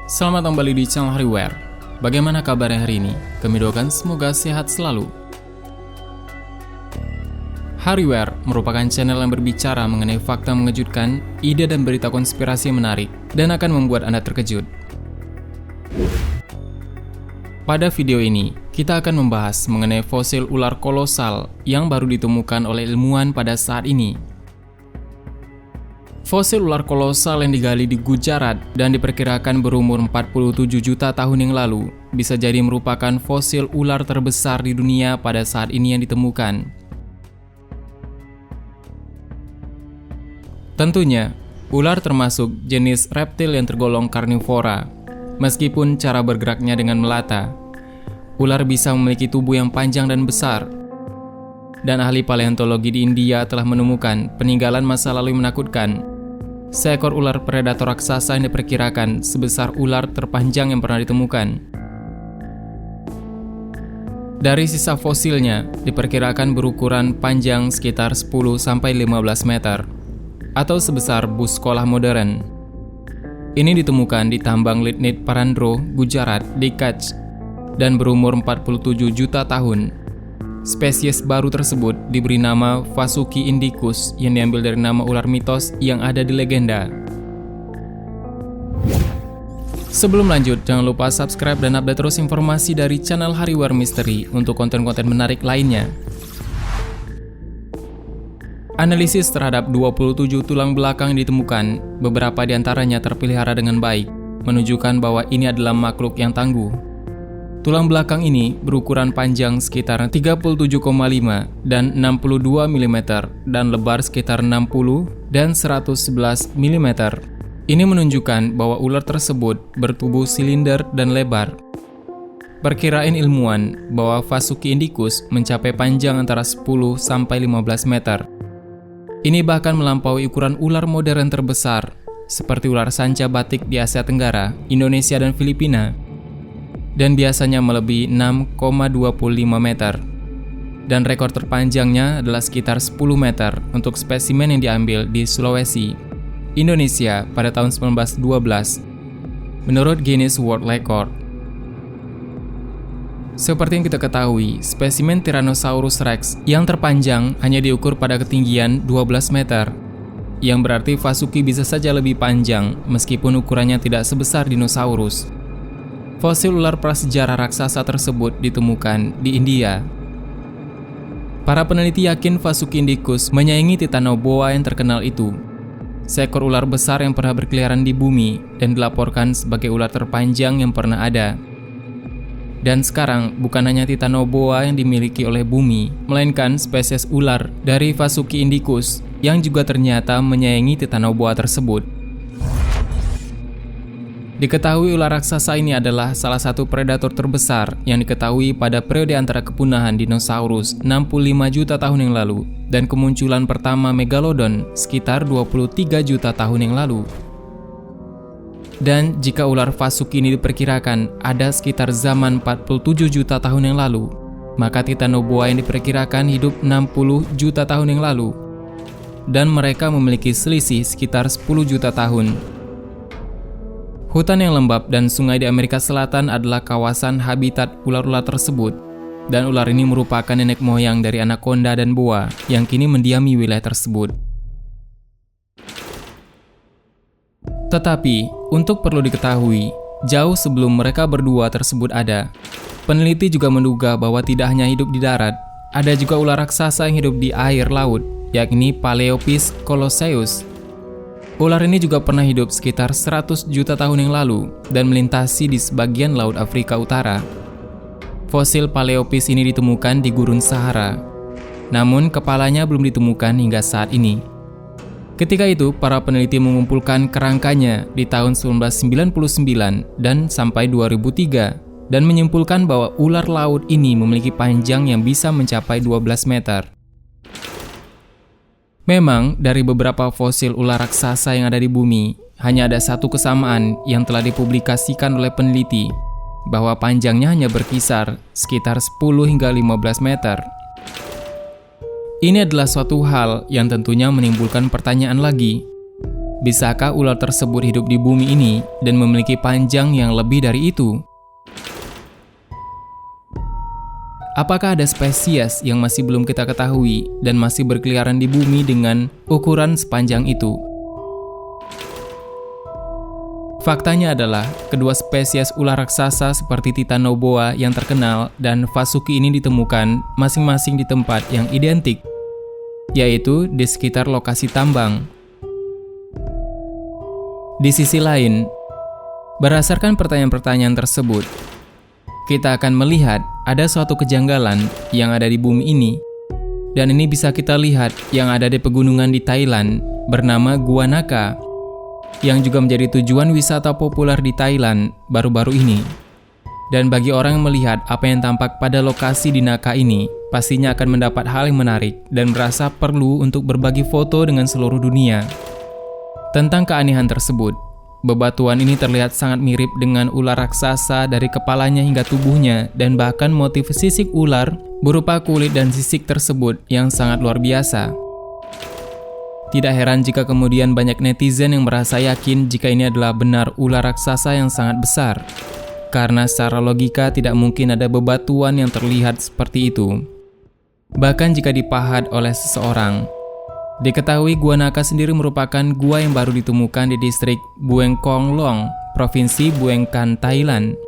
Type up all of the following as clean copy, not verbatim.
Selamat kembali di channel Hariware. Bagaimana kabarnya hari ini? Kami doakan semoga sehat selalu. Hariware merupakan channel yang berbicara mengenai fakta mengejutkan, ide dan berita konspirasi yang menarik, dan akan membuat Anda terkejut. Pada video ini, kita akan membahas mengenai fosil ular kolosal yang baru ditemukan oleh ilmuwan pada saat ini. Fosil ular kolosal yang digali di Gujarat dan diperkirakan berumur 47 juta tahun yang lalu bisa jadi merupakan fosil ular terbesar di dunia pada saat ini yang ditemukan. Tentunya, ular termasuk jenis reptil yang tergolong karnivora. Meskipun cara bergeraknya dengan melata, ular bisa memiliki tubuh yang panjang dan besar. Dan ahli paleontologi di India telah menemukan peninggalan masa lalu yang menakutkan. Seekor ular predator raksasa yang diperkirakan sebesar ular terpanjang yang pernah ditemukan. Dari sisa fosilnya, diperkirakan berukuran panjang sekitar 10-15 meter, atau sebesar bus sekolah modern. Ini ditemukan di tambang lignit Parandro, Gujarat, di Kutch, dan berumur 47 juta tahun. Spesies baru tersebut diberi nama Vasuki indicus yang diambil dari nama ular mitos yang ada di legenda. Sebelum lanjut, jangan lupa subscribe dan update terus informasi dari channel Hariware Mystery untuk konten-konten menarik lainnya. Analisis terhadap 27 tulang belakang yang ditemukan, beberapa di antaranya terpelihara dengan baik, menunjukkan bahwa ini adalah makhluk yang tangguh. Tulang belakang ini berukuran panjang sekitar 37,5 dan 62 mm dan lebar sekitar 60 dan 111 mm. Ini menunjukkan bahwa ular tersebut bertubuh silinder dan lebar. Perkiraan ilmuwan bahwa Vasuki indicus mencapai panjang antara 10 sampai 15 meter. Ini bahkan melampaui ukuran ular modern terbesar seperti ular sanca batik di Asia Tenggara, Indonesia dan Filipina. Dan biasanya melebihi 6,25 meter. Dan rekor terpanjangnya adalah sekitar 10 meter untuk spesimen yang diambil di Sulawesi, Indonesia pada tahun 1912, menurut Guinness World Record. Seperti yang kita ketahui, spesimen Tyrannosaurus Rex yang terpanjang hanya diukur pada ketinggian 12 meter, yang berarti Vasuki bisa saja lebih panjang meskipun ukurannya tidak sebesar dinosaurus. Fosil ular prasejarah raksasa tersebut ditemukan di India. Para peneliti yakin Vasuki indicus menyaingi Titanoboa yang terkenal itu, seekor ular besar yang pernah berkeliaran di bumi dan dilaporkan sebagai ular terpanjang yang pernah ada. Dan sekarang bukan hanya Titanoboa yang dimiliki oleh bumi, melainkan spesies ular dari Vasuki indicus yang juga ternyata menyaingi Titanoboa tersebut. Diketahui ular raksasa ini adalah salah satu predator terbesar yang diketahui pada periode antara kepunahan dinosaurus 65 juta tahun yang lalu dan kemunculan pertama megalodon sekitar 23 juta tahun yang lalu. Dan jika ular Vasuki ini diperkirakan ada sekitar zaman 47 juta tahun yang lalu, maka Titanoboa yang diperkirakan hidup 60 juta tahun yang lalu. Dan mereka memiliki selisih sekitar 10 juta tahun. Hutan yang lembab dan sungai di Amerika Selatan adalah kawasan habitat ular-ular tersebut, dan ular ini merupakan nenek moyang dari anaconda dan boa yang kini mendiami wilayah tersebut. Tetapi, untuk perlu diketahui, jauh sebelum mereka berdua tersebut ada, peneliti juga menduga bahwa tidak hanya hidup di darat, ada juga ular raksasa yang hidup di air laut, yakni Paleopis colosseus. Ular ini juga pernah hidup sekitar 100 juta tahun yang lalu dan melintasi di sebagian laut Afrika Utara. Fosil Paleopis ini ditemukan di gurun Sahara, namun kepalanya belum ditemukan hingga saat ini. Ketika itu, para peneliti mengumpulkan kerangkanya di tahun 1999 dan sampai 2003 dan menyimpulkan bahwa ular laut ini memiliki panjang yang bisa mencapai 12 meter. Memang, dari beberapa fosil ular raksasa yang ada di bumi, hanya ada satu kesamaan yang telah dipublikasikan oleh peneliti, bahwa panjangnya hanya berkisar sekitar 10 hingga 15 meter. Ini adalah suatu hal yang tentunya menimbulkan pertanyaan lagi. Bisakah ular tersebut hidup di bumi ini dan memiliki panjang yang lebih dari itu? Apakah ada spesies yang masih belum kita ketahui dan masih berkeliaran di bumi dengan ukuran sepanjang itu? Faktanya adalah, kedua spesies ular raksasa seperti Titanoboa yang terkenal dan Vasuki ini ditemukan masing-masing di tempat yang identik, yaitu di sekitar lokasi tambang. Di sisi lain, berdasarkan pertanyaan-pertanyaan tersebut, kita akan melihat ada suatu kejanggalan yang ada di bumi ini, dan ini bisa kita lihat yang ada di pegunungan di Thailand bernama Gua Naka, yang juga menjadi tujuan wisata populer di Thailand baru-baru ini. Dan bagi orang yang melihat apa yang tampak pada lokasi di Naka ini, pastinya akan mendapat hal yang menarik dan merasa perlu untuk berbagi foto dengan seluruh dunia. Tentang keanehan tersebut, bebatuan ini terlihat sangat mirip dengan ular raksasa dari kepalanya hingga tubuhnya, dan bahkan motif sisik ular berupa kulit dan sisik tersebut yang sangat luar biasa. Tidak heran jika kemudian banyak netizen yang merasa yakin jika ini adalah benar ular raksasa yang sangat besar, karena secara logika tidak mungkin ada bebatuan yang terlihat seperti itu. Bahkan jika dipahat oleh seseorang. Diketahui Gua Naka sendiri merupakan gua yang baru ditemukan di distrik Bueng Kong Long, Provinsi Bueng Kan, Thailand.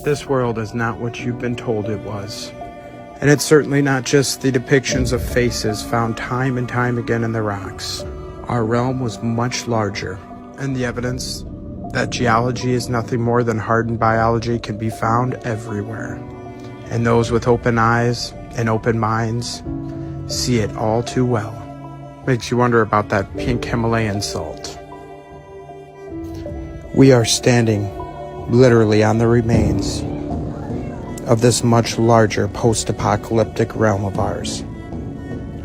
This world is not what you've been told it was. And it's certainly not just the depictions of faces found time and time again in the rocks. Our realm was much larger, and the evidence that geology is nothing more than hardened biology can be found everywhere. And those with open eyes and open minds see it all too well. Makes you wonder about that pink Himalayan salt. We are standing literally on the remains of this much larger post-apocalyptic realm of ours.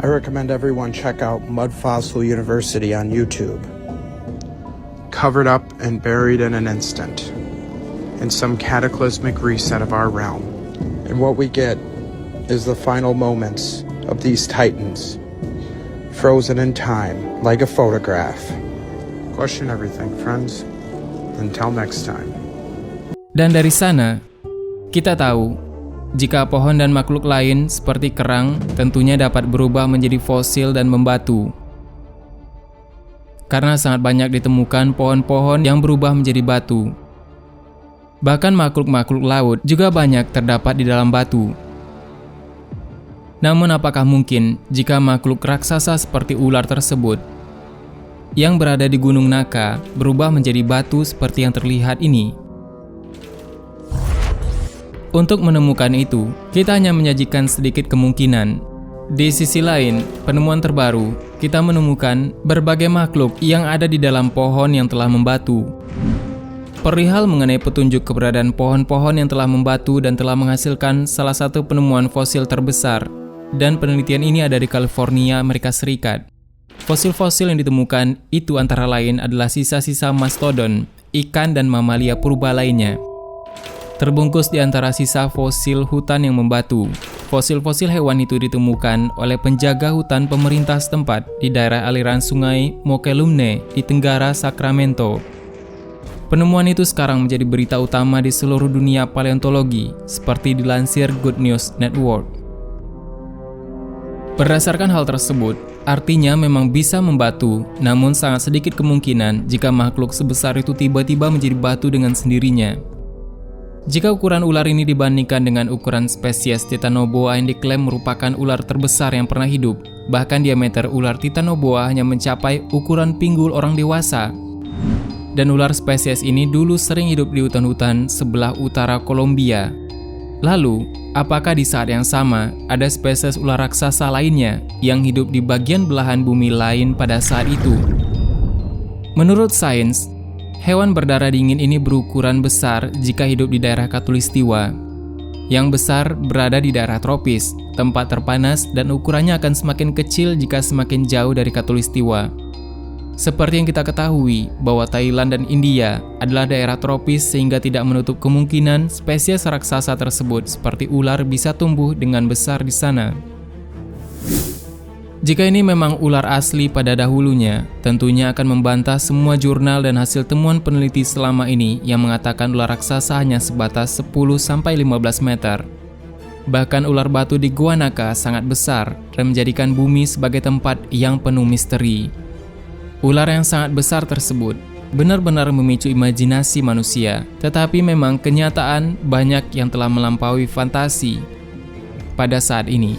I recommend everyone check out Mud Fossil University on YouTube. Covered up and buried in an instant, in some cataclysmic reset of our realm. And what we get is the final moments of these titans, frozen in time like a photograph. Question everything, friends. Until next time. Dan dari sana, kita tahu jika pohon dan makhluk lain seperti kerang tentunya dapat berubah menjadi fosil dan membatu. Karena sangat banyak ditemukan pohon-pohon yang berubah menjadi batu. Bahkan makhluk-makhluk laut juga banyak terdapat di dalam batu. Namun apakah mungkin jika makhluk raksasa seperti ular tersebut yang berada di Gunung Naka berubah menjadi batu seperti yang terlihat ini? Untuk menemukan itu, kita hanya menyajikan sedikit kemungkinan. Di sisi lain, penemuan terbaru, kita menemukan berbagai makhluk yang ada di dalam pohon yang telah membatu. Perihal mengenai petunjuk keberadaan pohon-pohon yang telah membatu dan telah menghasilkan salah satu penemuan fosil terbesar, dan penelitian ini ada di California, Amerika Serikat. Fosil-fosil yang ditemukan itu antara lain adalah sisa-sisa mastodon, ikan dan mamalia purba lainnya. Terbungkus di antara sisa fosil hutan yang membatu. Fosil-fosil hewan itu ditemukan oleh penjaga hutan pemerintah setempat di daerah aliran sungai Mokelumne di Tenggara Sacramento. Penemuan itu sekarang menjadi berita utama di seluruh dunia paleontologi, seperti dilansir Good News Network. Berdasarkan hal tersebut, artinya memang bisa membatu, namun sangat sedikit kemungkinan jika makhluk sebesar itu tiba-tiba menjadi batu dengan sendirinya. Jika ukuran ular ini dibandingkan dengan ukuran spesies Titanoboa yang diklaim merupakan ular terbesar yang pernah hidup, bahkan diameter ular Titanoboa hanya mencapai ukuran pinggul orang dewasa. Dan ular spesies ini dulu sering hidup di hutan-hutan sebelah utara Kolombia. Lalu, apakah di saat yang sama ada spesies ular raksasa lainnya yang hidup di bagian belahan bumi lain pada saat itu? Menurut sains, hewan berdarah dingin ini berukuran besar jika hidup di daerah Khatulistiwa. Yang besar berada di daerah tropis, tempat terpanas, dan ukurannya akan semakin kecil jika semakin jauh dari Khatulistiwa. Seperti yang kita ketahui bahwa Thailand dan India adalah daerah tropis sehingga tidak menutup kemungkinan spesies raksasa tersebut seperti ular bisa tumbuh dengan besar di sana. Jika ini memang ular asli pada dahulunya, tentunya akan membantah semua jurnal dan hasil temuan peneliti selama ini yang mengatakan ular raksasa hanya sebatas 10-15 meter. Bahkan ular batu di Gua Naka sangat besar dan menjadikan bumi sebagai tempat yang penuh misteri. Ular yang sangat besar tersebut benar-benar memicu imajinasi manusia, tetapi memang kenyataan banyak yang telah melampaui fantasi pada saat ini.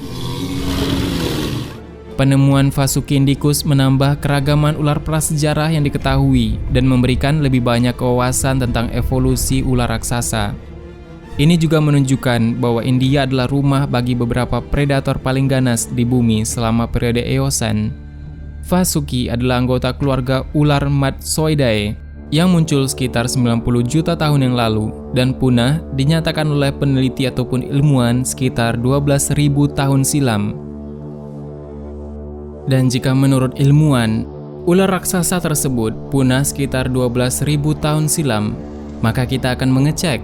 Penemuan Vasuki Indicus menambah keragaman ular prasejarah yang diketahui dan memberikan lebih banyak wawasan tentang evolusi ular raksasa. Ini juga menunjukkan bahwa India adalah rumah bagi beberapa predator paling ganas di bumi selama periode Eosen. Vasuki adalah anggota keluarga ular Matsoidae yang muncul sekitar 90 juta tahun yang lalu dan punah dinyatakan oleh peneliti ataupun ilmuwan sekitar 12.000 tahun silam. Dan jika menurut ilmuwan, ular raksasa tersebut punah sekitar 12.000 tahun silam, maka kita akan mengecek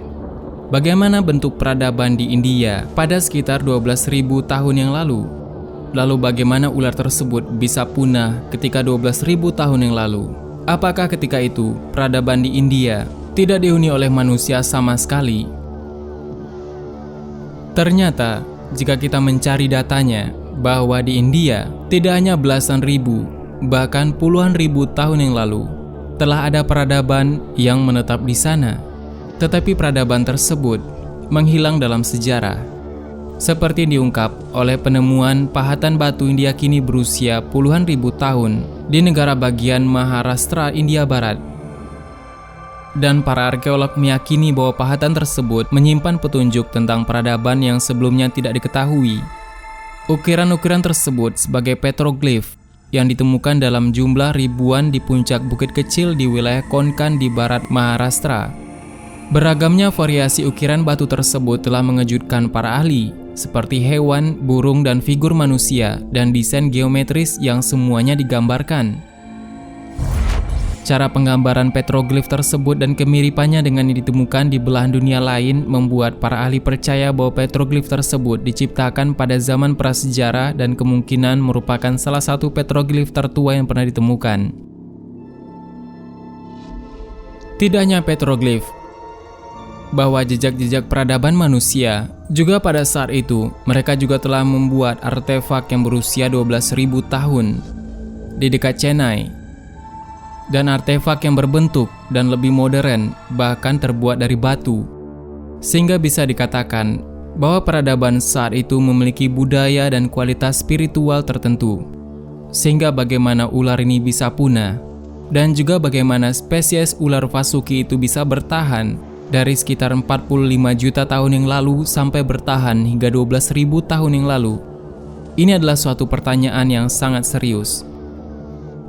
bagaimana bentuk peradaban di India pada sekitar 12.000 tahun yang lalu. Lalu bagaimana ular tersebut bisa punah ketika 12.000 tahun yang lalu? Apakah ketika itu peradaban di India tidak dihuni oleh manusia sama sekali? Ternyata, jika kita mencari datanya, bahwa di India tidak hanya belasan ribu, bahkan puluhan ribu tahun yang lalu telah ada peradaban yang menetap di sana. Tetapi peradaban tersebut menghilang dalam sejarah. Seperti diungkap oleh penemuan pahatan batu yang diyakini berusia puluhan ribu tahun di negara bagian Maharashtra, India Barat. Dan para arkeolog meyakini bahwa pahatan tersebut menyimpan petunjuk tentang peradaban yang sebelumnya tidak diketahui. Ukiran-ukiran tersebut sebagai petroglif yang ditemukan dalam jumlah ribuan di puncak bukit kecil di wilayah Konkan di barat Maharashtra. Beragamnya variasi ukiran batu tersebut telah mengejutkan para ahli, seperti hewan, burung, dan figur manusia, dan desain geometris yang semuanya digambarkan. Cara penggambaran petroglif tersebut dan kemiripannya dengan yang ditemukan di belahan dunia lain membuat para ahli percaya bahwa petroglif tersebut diciptakan pada zaman prasejarah dan kemungkinan merupakan salah satu petroglif tertua yang pernah ditemukan. Tidak hanya petroglif, bahwa jejak-jejak peradaban manusia juga pada saat itu mereka juga telah membuat artefak yang berusia 12.000 tahun di dekat Chennai. Dan artefak yang berbentuk dan lebih modern, bahkan terbuat dari batu. Sehingga bisa dikatakan bahwa peradaban saat itu memiliki budaya dan kualitas spiritual tertentu. Sehingga bagaimana ular ini bisa punah, dan juga bagaimana spesies ular Vasuki itu bisa bertahan dari sekitar 45 juta tahun yang lalu sampai bertahan hingga 12.000 tahun yang lalu. Ini adalah suatu pertanyaan yang sangat serius.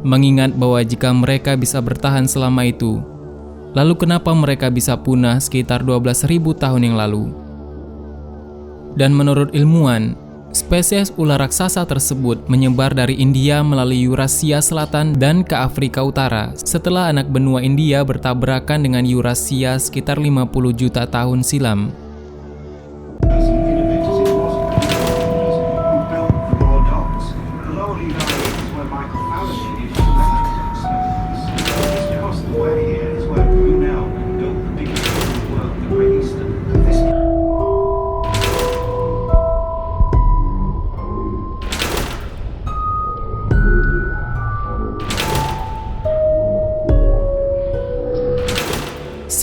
Mengingat bahwa jika mereka bisa bertahan selama itu, lalu kenapa mereka bisa punah sekitar 12.000 tahun yang lalu? Dan menurut ilmuwan, spesies ular raksasa tersebut menyebar dari India melalui Eurasia Selatan dan ke Afrika Utara setelah anak benua India bertabrakan dengan Eurasia sekitar 50 juta tahun silam.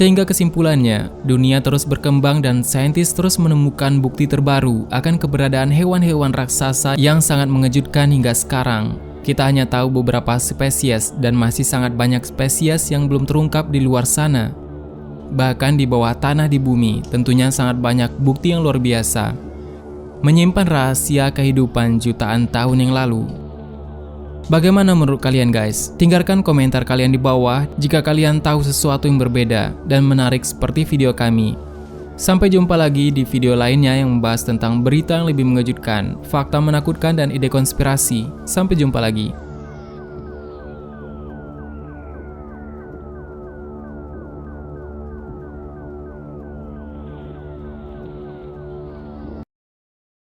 Sehingga kesimpulannya, dunia terus berkembang dan saintis terus menemukan bukti terbaru akan keberadaan hewan-hewan raksasa yang sangat mengejutkan hingga sekarang. Kita hanya tahu beberapa spesies dan masih sangat banyak spesies yang belum terungkap di luar sana. Bahkan di bawah tanah di bumi, tentunya sangat banyak bukti yang luar biasa, menyimpan rahasia kehidupan jutaan tahun yang lalu. Bagaimana menurut kalian guys? Tinggalkan komentar kalian di bawah jika kalian tahu sesuatu yang berbeda dan menarik seperti video kami. Sampai jumpa lagi di video lainnya yang membahas tentang berita yang lebih mengejutkan, fakta menakutkan, dan ide konspirasi. Sampai jumpa lagi.